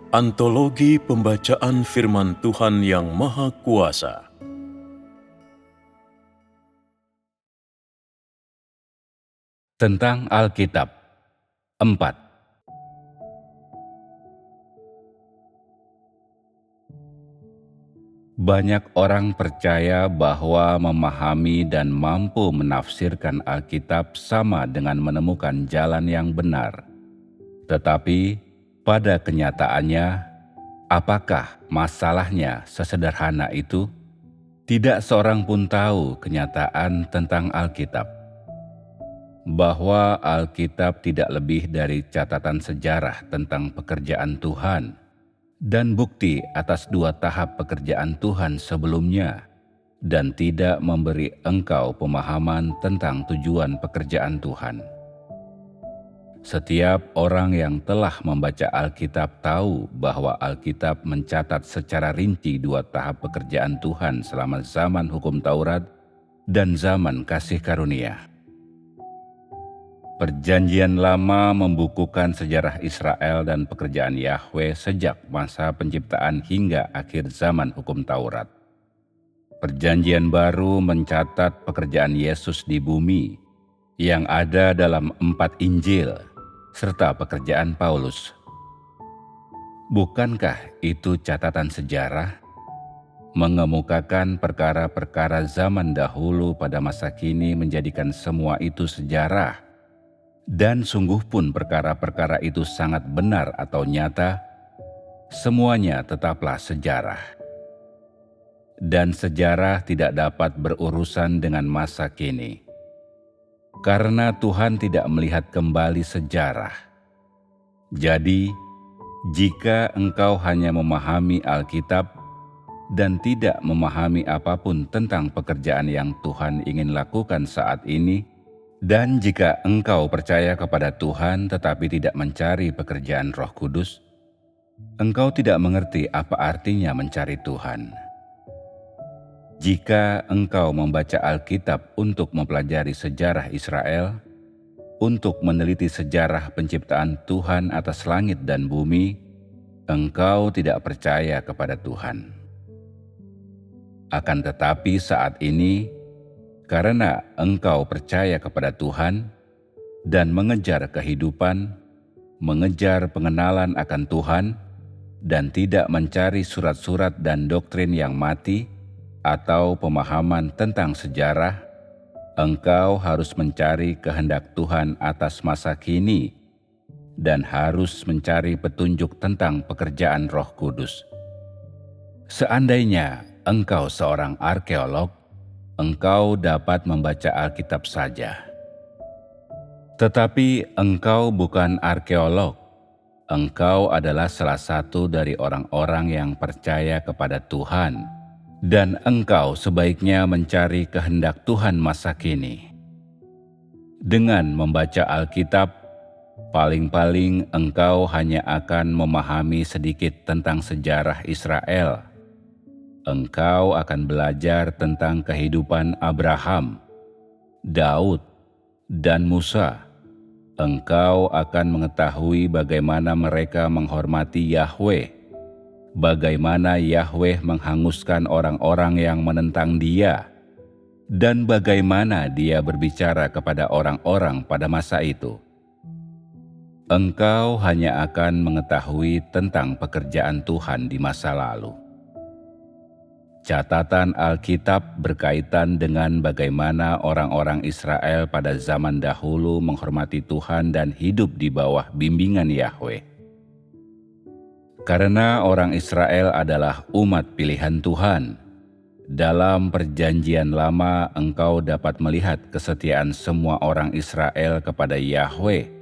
Antologi Pembacaan Firman Tuhan yang Maha Kuasa. Tentang Alkitab 4. Banyak orang percaya bahwa memahami dan mampu menafsirkan Alkitab sama dengan menemukan jalan yang benar. Tetapi pada kenyataannya, apakah masalahnya sesederhana itu? Tidak seorang pun tahu kenyataan tentang Alkitab. Bahwa Alkitab tidak lebih dari catatan sejarah tentang pekerjaan Tuhan dan bukti atas 2 tahap pekerjaan Tuhan sebelumnya, dan tidak memberi engkau pemahaman tentang tujuan pekerjaan Tuhan. Setiap orang yang telah membaca Alkitab tahu bahwa Alkitab mencatat secara rinci 2 tahap pekerjaan Tuhan selama zaman hukum Taurat dan zaman kasih karunia. Perjanjian Lama membukukan sejarah Israel dan pekerjaan Yahweh sejak masa penciptaan hingga akhir zaman hukum Taurat. Perjanjian Baru mencatat pekerjaan Yesus di bumi yang ada dalam 4 Injil serta pekerjaan Paulus. Bukankah itu catatan sejarah? Mengemukakan perkara-perkara zaman dahulu pada masa kini menjadikan semua itu sejarah. Dan sungguh pun perkara-perkara itu sangat benar atau nyata, semuanya tetaplah sejarah. Dan sejarah tidak dapat berurusan dengan masa kini. Karena Tuhan tidak melihat kembali sejarah. Jadi, jika engkau hanya memahami Alkitab dan tidak memahami apapun tentang pekerjaan yang Tuhan ingin lakukan saat ini, dan jika engkau percaya kepada Tuhan tetapi tidak mencari pekerjaan Roh Kudus, engkau tidak mengerti apa artinya mencari Tuhan. Jika engkau membaca Alkitab untuk mempelajari sejarah Israel, untuk meneliti sejarah penciptaan Tuhan atas langit dan bumi, engkau tidak percaya kepada Tuhan. Akan tetapi saat ini, karena engkau percaya kepada Tuhan dan mengejar kehidupan, mengejar pengenalan akan Tuhan, dan tidak mencari surat-surat dan doktrin yang mati atau pemahaman tentang sejarah, engkau harus mencari kehendak Tuhan atas masa kini dan harus mencari petunjuk tentang pekerjaan Roh Kudus. Seandainya engkau seorang arkeolog, engkau dapat membaca Alkitab saja. Tetapi engkau bukan arkeolog. Engkau adalah salah satu dari orang-orang yang percaya kepada Tuhan, dan engkau sebaiknya mencari kehendak Tuhan masa kini. Dengan membaca Alkitab, paling-paling engkau hanya akan memahami sedikit tentang sejarah Israel. Engkau akan belajar tentang kehidupan Abraham, Daud, dan Musa. Engkau akan mengetahui bagaimana mereka menghormati Yahweh, bagaimana Yahweh menghanguskan orang-orang yang menentang Dia, dan bagaimana Dia berbicara kepada orang-orang pada masa itu. Engkau hanya akan mengetahui tentang pekerjaan Tuhan di masa lalu. Catatan Alkitab berkaitan dengan bagaimana orang-orang Israel pada zaman dahulu menghormati Tuhan dan hidup di bawah bimbingan Yahweh. Karena orang Israel adalah umat pilihan Tuhan, dalam Perjanjian Lama engkau dapat melihat kesetiaan semua orang Israel kepada Yahweh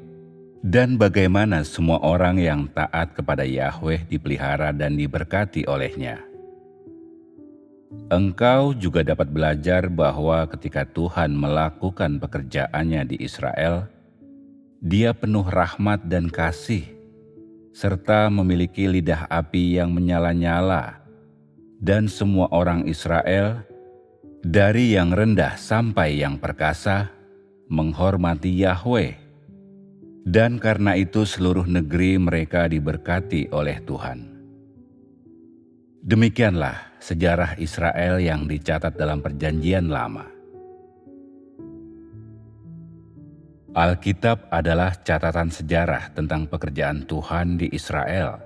dan bagaimana semua orang yang taat kepada Yahweh dipelihara dan diberkati olehnya. Engkau juga dapat belajar bahwa ketika Tuhan melakukan pekerjaannya di Israel, Dia penuh rahmat dan kasih, serta memiliki lidah api yang menyala-nyala, dan semua orang Israel, dari yang rendah sampai yang perkasa, menghormati Yahweh. Dan karena itu seluruh negeri mereka diberkati oleh Tuhan. Demikianlah sejarah Israel yang dicatat dalam Perjanjian Lama. Alkitab adalah catatan sejarah tentang pekerjaan Tuhan di Israel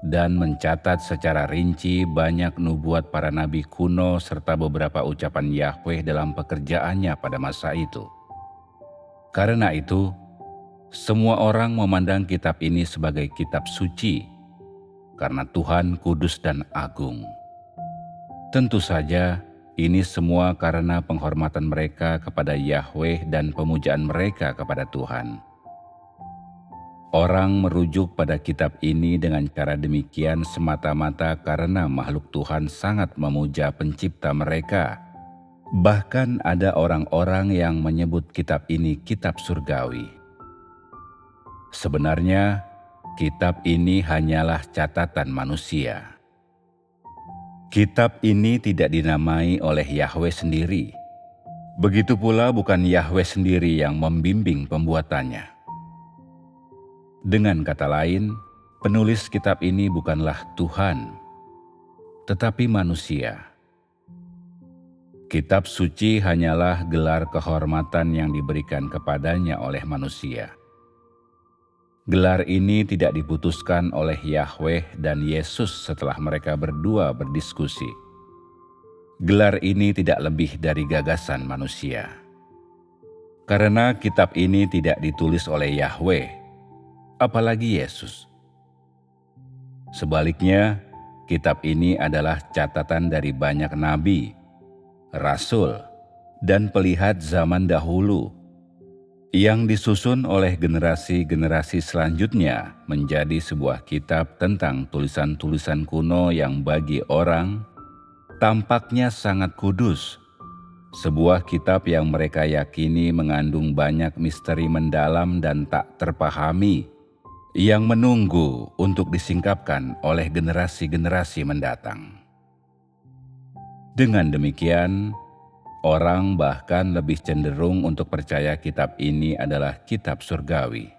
dan mencatat secara rinci banyak nubuat para nabi kuno serta beberapa ucapan Yahweh dalam pekerjaannya pada masa itu. Karena itu, semua orang memandang kitab ini sebagai kitab suci, karena Tuhan kudus dan agung. Tentu saja, ini semua karena penghormatan mereka kepada Yahweh dan pemujaan mereka kepada Tuhan. Orang merujuk pada kitab ini dengan cara demikian semata-mata karena makhluk Tuhan sangat memuja pencipta mereka. Bahkan ada orang-orang yang menyebut kitab ini kitab surgawi. Sebenarnya, kitab ini hanyalah catatan manusia. Kitab ini tidak dinamai oleh Yahweh sendiri. Begitu pula bukan Yahweh sendiri yang membimbing pembuatannya. Dengan kata lain, penulis kitab ini bukanlah Tuhan, tetapi manusia. Kitab suci hanyalah gelar kehormatan yang diberikan kepadanya oleh manusia. Gelar ini tidak diputuskan oleh Yahweh dan Yesus setelah mereka berdua berdiskusi. Gelar ini tidak lebih dari gagasan manusia. Karena kitab ini tidak ditulis oleh Yahweh, apalagi Yesus. Sebaliknya, kitab ini adalah catatan dari banyak nabi, rasul, dan pelihat zaman dahulu yang disusun oleh generasi-generasi selanjutnya menjadi sebuah kitab tentang tulisan-tulisan kuno yang bagi orang tampaknya sangat kudus. Sebuah kitab yang mereka yakini mengandung banyak misteri mendalam dan tak terpahami yang menunggu untuk disingkapkan oleh generasi-generasi mendatang. Dengan demikian, orang bahkan lebih cenderung untuk percaya kitab ini adalah kitab surgawi.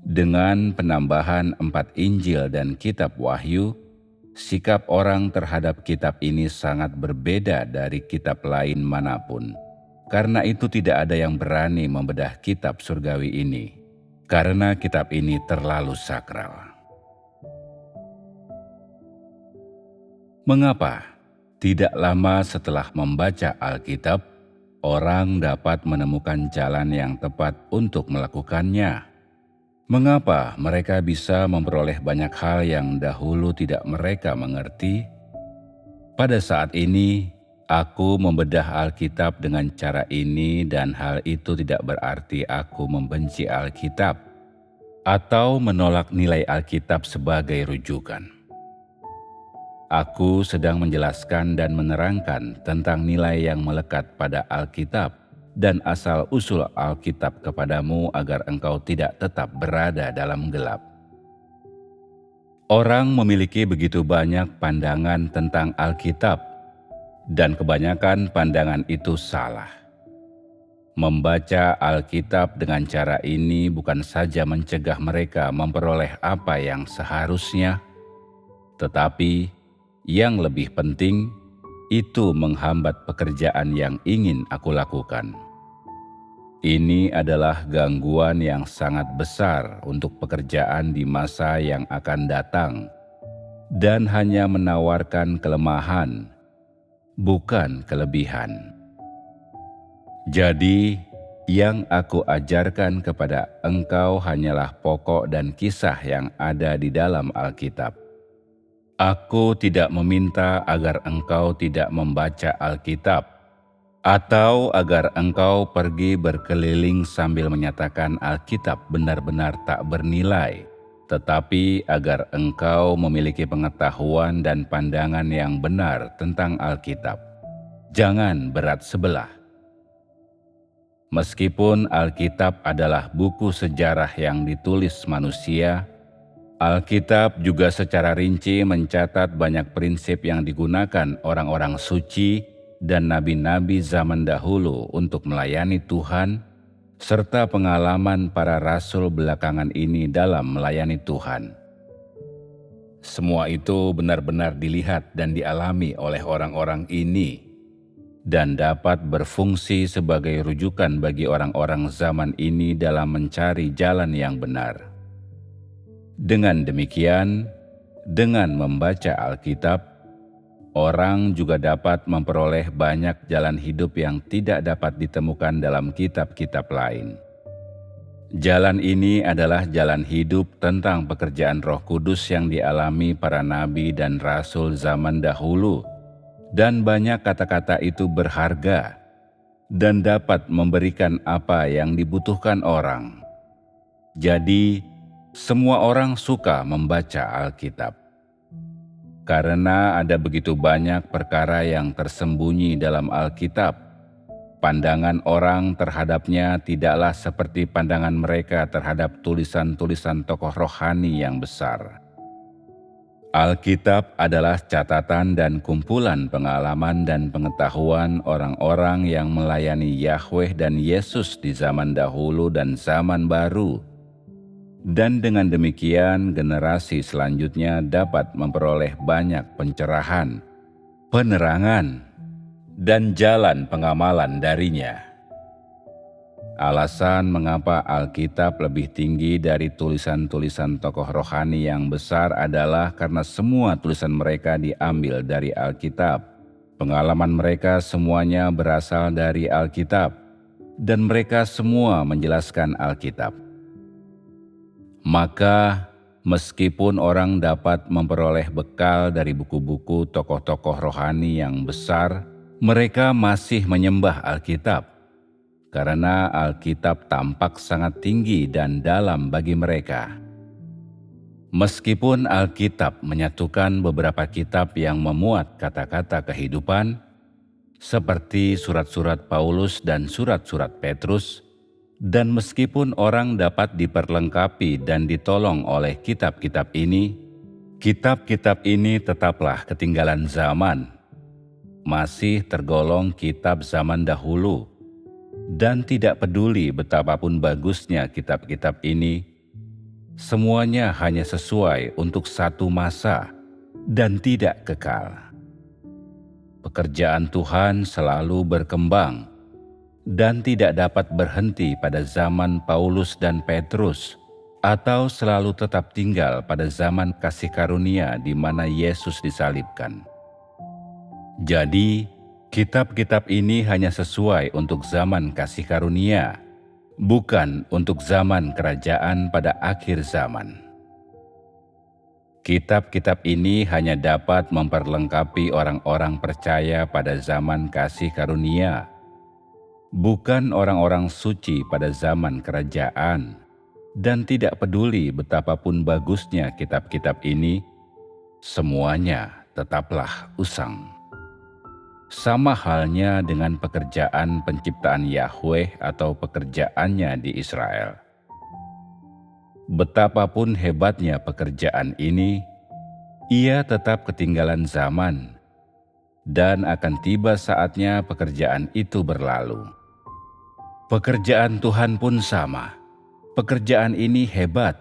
Dengan penambahan 4 Injil dan kitab Wahyu, sikap orang terhadap kitab ini sangat berbeda dari kitab lain manapun. Karena itu tidak ada yang berani membedah kitab surgawi ini, karena kitab ini terlalu sakral. Mengapa? Tidak lama setelah membaca Alkitab, orang dapat menemukan jalan yang tepat untuk melakukannya. Mengapa mereka bisa memperoleh banyak hal yang dahulu tidak mereka mengerti? Pada saat ini, aku membedah Alkitab dengan cara ini dan hal itu tidak berarti aku membenci Alkitab atau menolak nilai Alkitab sebagai rujukan. Aku sedang menjelaskan dan menerangkan tentang nilai yang melekat pada Alkitab dan asal-usul Alkitab kepadamu agar engkau tidak tetap berada dalam gelap. Orang memiliki begitu banyak pandangan tentang Alkitab, dan kebanyakan pandangan itu salah. Membaca Alkitab dengan cara ini bukan saja mencegah mereka memperoleh apa yang seharusnya, tetapi yang lebih penting, itu menghambat pekerjaan yang ingin aku lakukan. Ini adalah gangguan yang sangat besar untuk pekerjaan di masa yang akan datang, dan hanya menawarkan kelemahan, bukan kelebihan. Jadi, yang aku ajarkan kepada engkau hanyalah pokok dan kisah yang ada di dalam Alkitab. Aku tidak meminta agar engkau tidak membaca Alkitab, atau agar engkau pergi berkeliling sambil menyatakan Alkitab benar-benar tak bernilai, tetapi agar engkau memiliki pengetahuan dan pandangan yang benar tentang Alkitab. Jangan berat sebelah. Meskipun Alkitab adalah buku sejarah yang ditulis manusia, Alkitab juga secara rinci mencatat banyak prinsip yang digunakan orang-orang suci dan nabi-nabi zaman dahulu untuk melayani Tuhan, serta pengalaman para rasul belakangan ini dalam melayani Tuhan. Semua itu benar-benar dilihat dan dialami oleh orang-orang ini dan dapat berfungsi sebagai rujukan bagi orang-orang zaman ini dalam mencari jalan yang benar. Dengan demikian, dengan membaca Alkitab, orang juga dapat memperoleh banyak jalan hidup yang tidak dapat ditemukan dalam kitab-kitab lain. Jalan ini adalah jalan hidup tentang pekerjaan Roh Kudus yang dialami para nabi dan rasul zaman dahulu, dan banyak kata-kata itu berharga dan dapat memberikan apa yang dibutuhkan orang. Jadi, semua orang suka membaca Alkitab. Karena ada begitu banyak perkara yang tersembunyi dalam Alkitab, pandangan orang terhadapnya tidaklah seperti pandangan mereka terhadap tulisan-tulisan tokoh rohani yang besar. Alkitab adalah catatan dan kumpulan pengalaman dan pengetahuan orang-orang yang melayani Yahweh dan Yesus di zaman dahulu dan zaman baru. Dan dengan demikian generasi selanjutnya dapat memperoleh banyak pencerahan, penerangan, dan jalan pengamalan darinya. Alasan mengapa Alkitab lebih tinggi dari tulisan-tulisan tokoh rohani yang besar adalah karena semua tulisan mereka diambil dari Alkitab. Pengalaman mereka semuanya berasal dari Alkitab, dan mereka semua menjelaskan Alkitab. Maka, meskipun orang dapat memperoleh bekal dari buku-buku tokoh-tokoh rohani yang besar, mereka masih menyembah Alkitab, karena Alkitab tampak sangat tinggi dan dalam bagi mereka. Meskipun Alkitab menyatukan beberapa kitab yang memuat kata-kata kehidupan, seperti surat-surat Paulus dan surat-surat Petrus, dan meskipun orang dapat diperlengkapi dan ditolong oleh kitab-kitab ini tetaplah ketinggalan zaman, masih tergolong kitab zaman dahulu, dan tidak peduli betapapun bagusnya kitab-kitab ini, semuanya hanya sesuai untuk satu masa dan tidak kekal. Pekerjaan Tuhan selalu berkembang dan tidak dapat berhenti pada zaman Paulus dan Petrus, atau selalu tetap tinggal pada zaman kasih karunia di mana Yesus disalibkan. Jadi, kitab-kitab ini hanya sesuai untuk zaman kasih karunia, bukan untuk zaman kerajaan pada akhir zaman. Kitab-kitab ini hanya dapat memperlengkapi orang-orang percaya pada zaman kasih karunia, bukan orang-orang suci pada zaman kerajaan, dan tidak peduli betapapun bagusnya kitab-kitab ini, semuanya tetaplah usang. Sama halnya dengan pekerjaan penciptaan Yahweh atau pekerjaannya di Israel. Betapapun hebatnya pekerjaan ini, ia tetap ketinggalan zaman, dan akan tiba saatnya pekerjaan itu berlalu. Pekerjaan Tuhan pun sama. Pekerjaan ini hebat,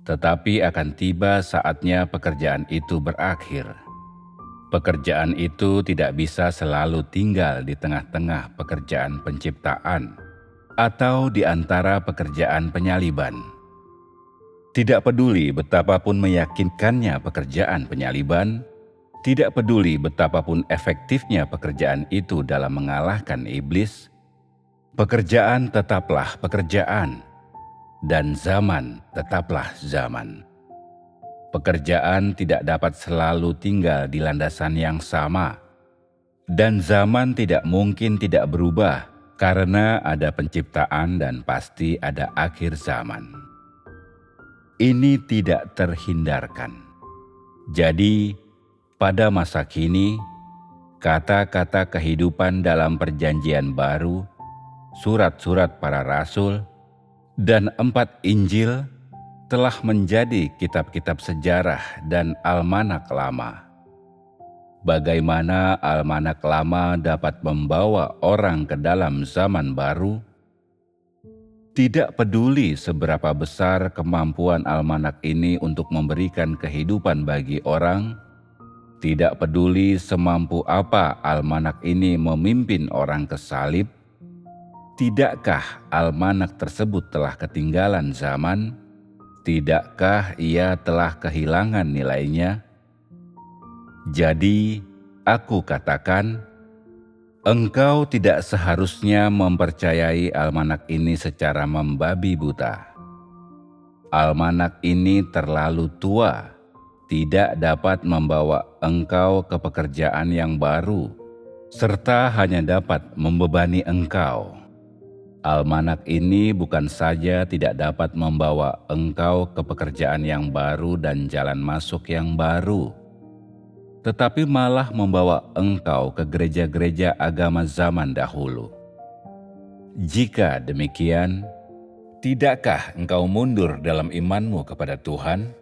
tetapi akan tiba saatnya pekerjaan itu berakhir. Pekerjaan itu tidak bisa selalu tinggal di tengah-tengah pekerjaan penciptaan atau di antara pekerjaan penyaliban. Tidak peduli betapapun meyakinkannya pekerjaan penyaliban, tidak peduli betapapun efektifnya pekerjaan itu dalam mengalahkan iblis, pekerjaan tetaplah pekerjaan, dan zaman tetaplah zaman. Pekerjaan tidak dapat selalu tinggal di landasan yang sama, dan zaman tidak mungkin tidak berubah karena ada penciptaan dan pasti ada akhir zaman. Ini tidak terhindarkan. Jadi, pada masa kini, kata-kata kehidupan dalam Perjanjian Baru, surat-surat para rasul, dan 4 Injil telah menjadi kitab-kitab sejarah dan almanak lama. Bagaimana almanak lama dapat membawa orang ke dalam zaman baru? Tidak peduli seberapa besar kemampuan almanak ini untuk memberikan kehidupan bagi orang, tidak peduli semampu apa almanak ini memimpin orang ke salib, tidakkah almanak tersebut telah ketinggalan zaman? Tidakkah ia telah kehilangan nilainya? Jadi, aku katakan, engkau tidak seharusnya mempercayai almanak ini secara membabi buta. Almanak ini terlalu tua, tidak dapat membawa engkau ke pekerjaan yang baru, serta hanya dapat membebani engkau. Almanak ini bukan saja tidak dapat membawa engkau ke pekerjaan yang baru dan jalan masuk yang baru, tetapi malah membawa engkau ke gereja-gereja agama zaman dahulu. Jika demikian, tidakkah engkau mundur dalam imanmu kepada Tuhan?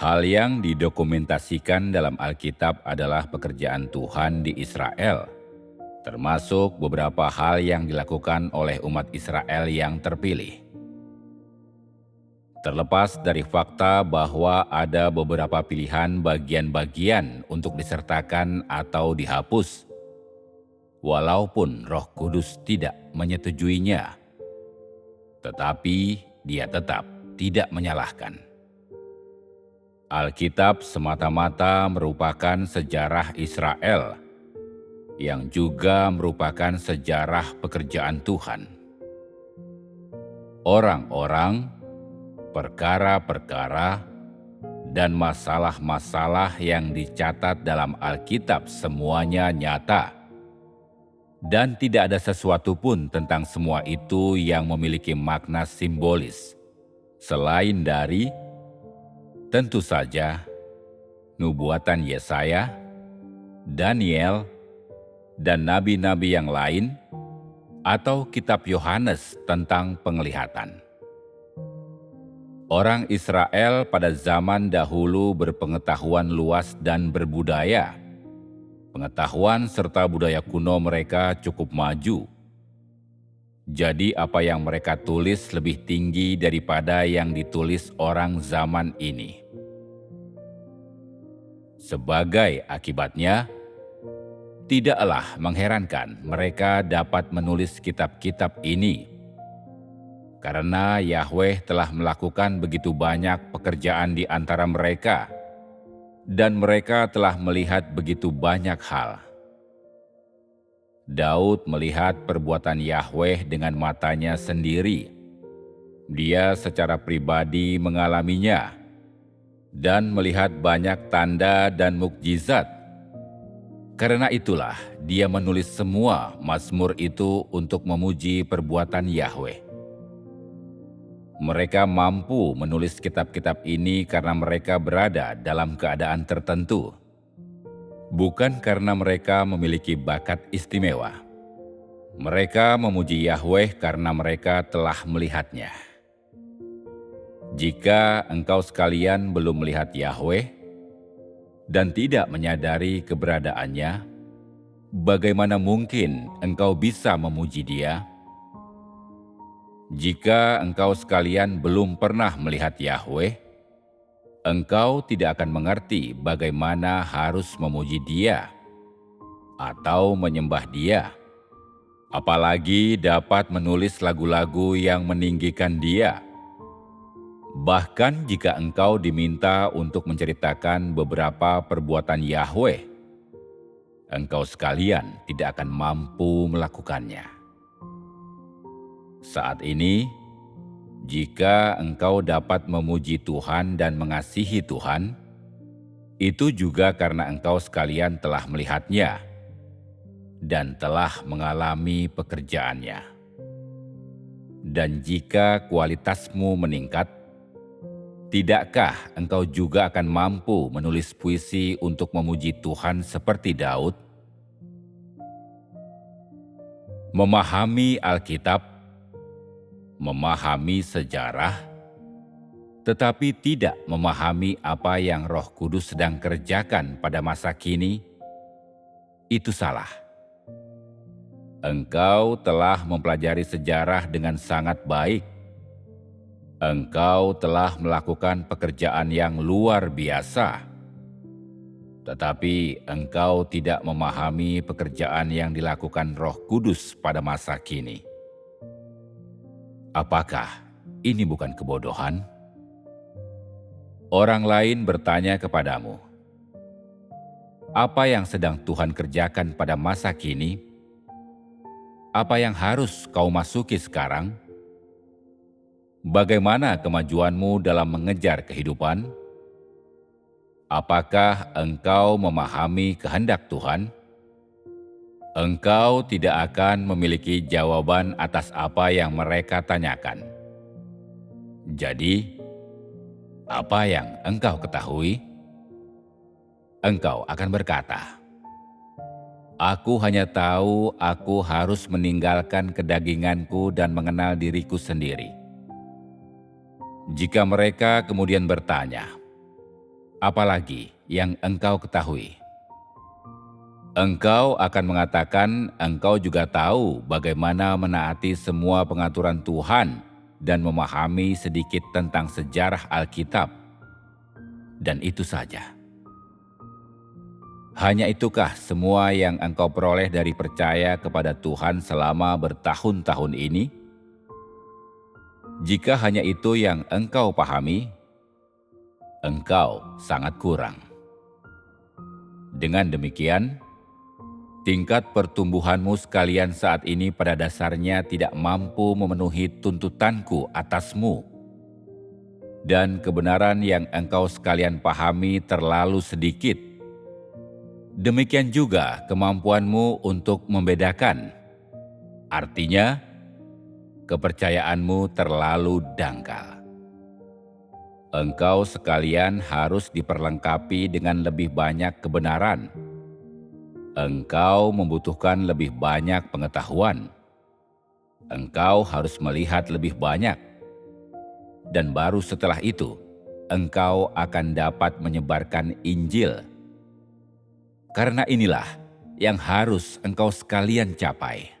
Hal yang didokumentasikan dalam Alkitab adalah pekerjaan Tuhan di Israel, termasuk beberapa hal yang dilakukan oleh umat Israel yang terpilih. Terlepas dari fakta bahwa ada beberapa pilihan bagian-bagian untuk disertakan atau dihapus, walaupun Roh Kudus tidak menyetujuinya, tetapi Dia tetap tidak menyalahkan. Alkitab semata-mata merupakan sejarah Israel, yang juga merupakan sejarah pekerjaan Tuhan. Orang-orang, perkara-perkara, dan masalah-masalah yang dicatat dalam Alkitab semuanya nyata, dan tidak ada sesuatu pun tentang semua itu yang memiliki makna simbolis, selain dari, tentu saja, nubuatan Yesaya, Daniel, dan nabi-nabi yang lain, atau kitab Yohanes tentang penglihatan. Orang Israel pada zaman dahulu berpengetahuan luas dan berbudaya. Pengetahuan serta budaya kuno mereka cukup maju. Jadi apa yang mereka tulis lebih tinggi daripada yang ditulis orang zaman ini. Sebagai akibatnya, tidaklah mengherankan mereka dapat menulis kitab-kitab ini, karena Yahweh telah melakukan begitu banyak pekerjaan di antara mereka, dan mereka telah melihat begitu banyak hal. Daud melihat perbuatan Yahweh dengan matanya sendiri. Dia secara pribadi mengalaminya, dan melihat banyak tanda dan mukjizat. Karena itulah dia menulis semua mazmur itu untuk memuji perbuatan Yahweh. Mereka mampu menulis kitab-kitab ini karena mereka berada dalam keadaan tertentu, bukan karena mereka memiliki bakat istimewa. Mereka memuji Yahweh karena mereka telah melihatnya. Jika engkau sekalian belum melihat Yahweh dan tidak menyadari keberadaannya, bagaimana mungkin engkau bisa memuji Dia? Jika engkau sekalian belum pernah melihat Yahweh, engkau tidak akan mengerti bagaimana harus memuji Dia atau menyembah Dia, apalagi dapat menulis lagu-lagu yang meninggikan Dia. Bahkan jika engkau diminta untuk menceritakan beberapa perbuatan Yahweh, engkau sekalian tidak akan mampu melakukannya. Saat ini, jika engkau dapat memuji Tuhan dan mengasihi Tuhan, itu juga karena engkau sekalian telah melihatnya dan telah mengalami pekerjaannya. Dan jika kualitasmu meningkat, tidakkah engkau juga akan mampu menulis puisi untuk memuji Tuhan seperti Daud? Memahami Alkitab, memahami sejarah, tetapi tidak memahami apa yang Roh Kudus sedang kerjakan pada masa kini, itu salah. Engkau telah mempelajari sejarah dengan sangat baik. Engkau telah melakukan pekerjaan yang luar biasa, tetapi engkau tidak memahami pekerjaan yang dilakukan Roh Kudus pada masa kini. Apakah ini bukan kebodohan? Orang lain bertanya kepadamu, apa yang sedang Tuhan kerjakan pada masa kini? Apa yang harus kau masuki sekarang? Bagaimana kemajuanmu dalam mengejar kehidupan? Apakah engkau memahami kehendak Tuhan? Engkau tidak akan memiliki jawaban atas apa yang mereka tanyakan. Jadi, apa yang engkau ketahui? Engkau akan berkata, "Aku hanya tahu aku harus meninggalkan kedaginganku dan mengenal diriku sendiri." Jika mereka kemudian bertanya, "Apalagi yang engkau ketahui?" Engkau akan mengatakan engkau juga tahu bagaimana menaati semua pengaturan Tuhan dan memahami sedikit tentang sejarah Alkitab. Dan itu saja. Hanya itukah semua yang engkau peroleh dari percaya kepada Tuhan selama bertahun-tahun ini? Jika hanya itu yang engkau pahami, engkau sangat kurang. Dengan demikian, tingkat pertumbuhanmu sekalian saat ini pada dasarnya tidak mampu memenuhi tuntutanku atasmu. Dan kebenaran yang engkau sekalian pahami terlalu sedikit. Demikian juga kemampuanmu untuk membedakan. Artinya, kepercayaanmu terlalu dangkal. Engkau sekalian harus diperlengkapi dengan lebih banyak kebenaran. Engkau membutuhkan lebih banyak pengetahuan. Engkau harus melihat lebih banyak. Dan baru setelah itu, engkau akan dapat menyebarkan Injil. Karena inilah yang harus engkau sekalian capai.